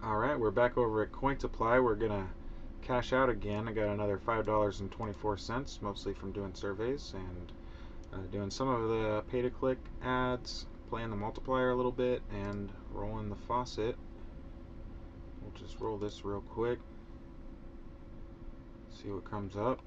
Alright, we're back over at Cointiply. We're going to cash out again. I got another $5.24, mostly from doing surveys and doing some of the pay-to-click ads, playing the multiplier a little bit, and rolling the faucet. We'll just roll this real quick, see what comes up.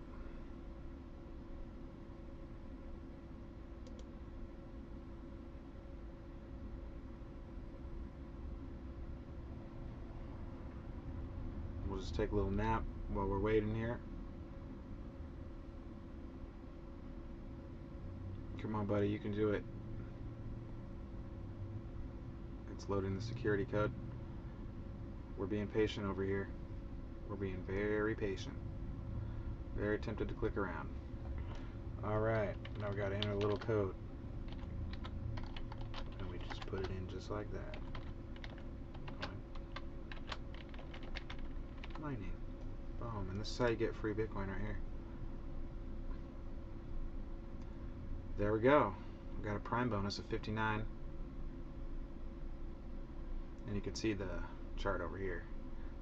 We'll just take a little nap while we're waiting here. Come on, buddy, you can do it. It's loading the security code. We're being patient over here. We're being very patient. Very tempted to click around. Alright, now we gotta enter a little code. And we just put it in just like that. Mining. Boom. And this is how you get free Bitcoin right here. There we go. We got a prime bonus of 59. And you can see the chart over here.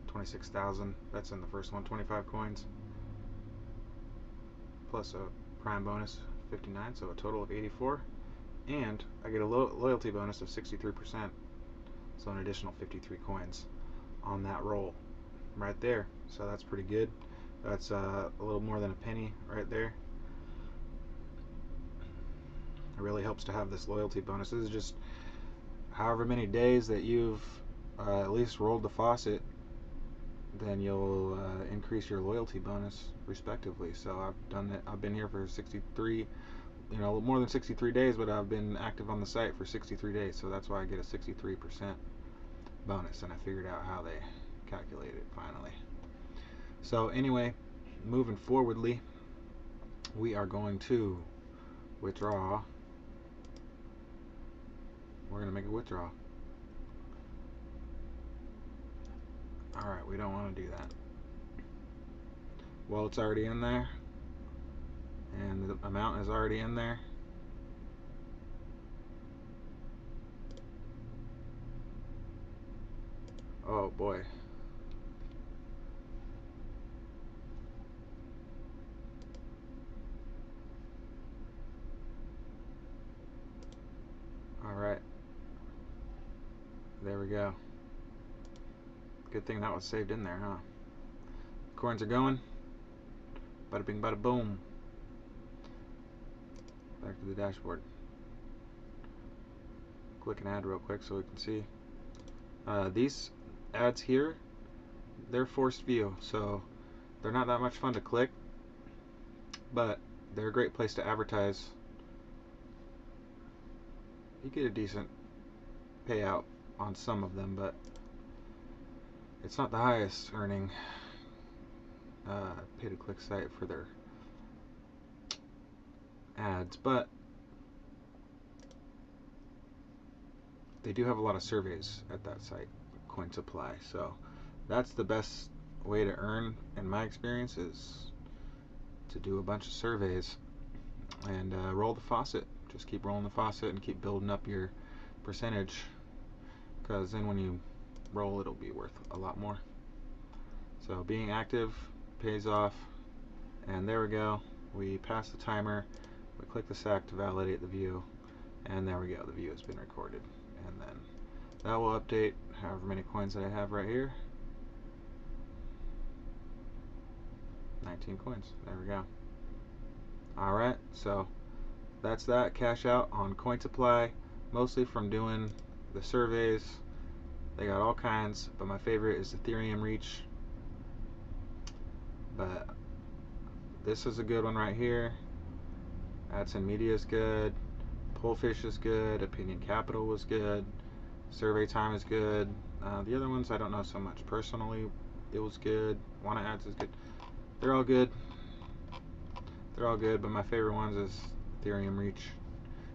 26,000. That's in the first one. 25 coins. Plus a prime bonus 59. So a total of 84. And I get a loyalty bonus of 63%. So an additional 53 coins on that roll. Right there, so that's pretty good. That's a little more than a penny right there. It really helps to have this loyalty bonus. This is just however many days that you've at least rolled the faucet, then you'll increase your loyalty bonus respectively. So I've done it. I've been here for 63, more than 63 days, but I've been active on the site for 63 days. So that's why I get a 63% bonus, and I figured out how they calculate it finally. So anyway, moving forwardly, we are going to withdraw. We're going to make a withdrawal. Alright, we don't want to do that. Well, it's already in there, and the amount is already in there. Oh boy. Alright, there we go. Good thing that was saved in there, huh? Coins are going. Bada bing, bada boom. Back to the dashboard. Click an ad real quick so we can see. These ads here, they're forced view, so they're not that much fun to click, but they're a great place to advertise. You get a decent payout on some of them, but it's not the highest earning pay-to-click site for their ads, but they do have a lot of surveys at that site, Cointiply. So that's the best way to earn, in my experience, is to do a bunch of surveys and roll the faucet. Just keep rolling the faucet and keep building up your percentage, because then when you roll, it'll be worth a lot more. So being active pays off. And there we go. We pass the timer. We click the sack to validate the view, and there we go. The view has been recorded, and then that will update however many coins that I have right here. 19 coins. There we go. Alright, so that's that. Cash out on Cointiply, mostly from doing the surveys. They got all kinds, but my favorite is Ethereum Reach. But this is a good one right here. AdSense Media is good. Pullfish is good. Opinion Capital was good. Survey Time is good. The other ones I don't know so much. Personally, it was good. Wanna Ads is good. They're all good. They're all good, but my favorite ones is Ethereum Reach,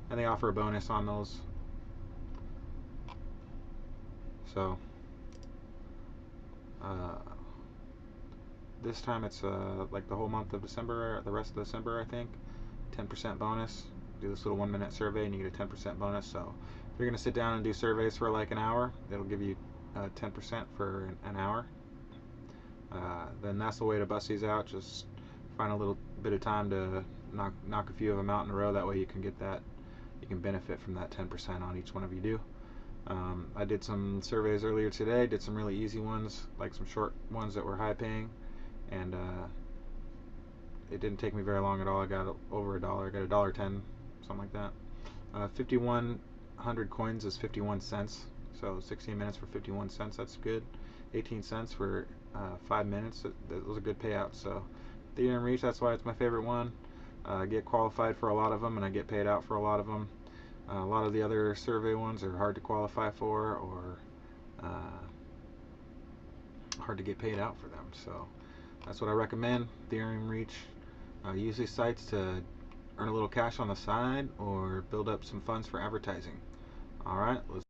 and they offer a bonus on those. So this time it's like the whole month of December, the rest of December, I think. 10% bonus. Do this little 1-minute survey and you get a 10% bonus. So if you're going to sit down and do surveys for like an hour, it'll give you 10% for an hour. Then that's the way to bust these out. Just find a little bit of time to knock a few of them out in a row. That way you can get that, you can benefit from that 10% on each one of you do. I did some surveys earlier today, did some really easy ones, like some short ones that were high paying, and it didn't take me very long at all. I got over $1. I got $1.10, something like that. 5,100 coins is 51 cents, so 16 minutes for 51 cents, that's good. 18 cents for 5 minutes, that was a good payout. So Ethereum Reach, that's why it's my favorite one. I get qualified for a lot of them, and I get paid out for a lot of them. A lot of the other survey ones are hard to qualify for, or hard to get paid out for them. So that's what I recommend, Ethereum Reach. Use these sites to earn a little cash on the side or build up some funds for advertising. Alright, let's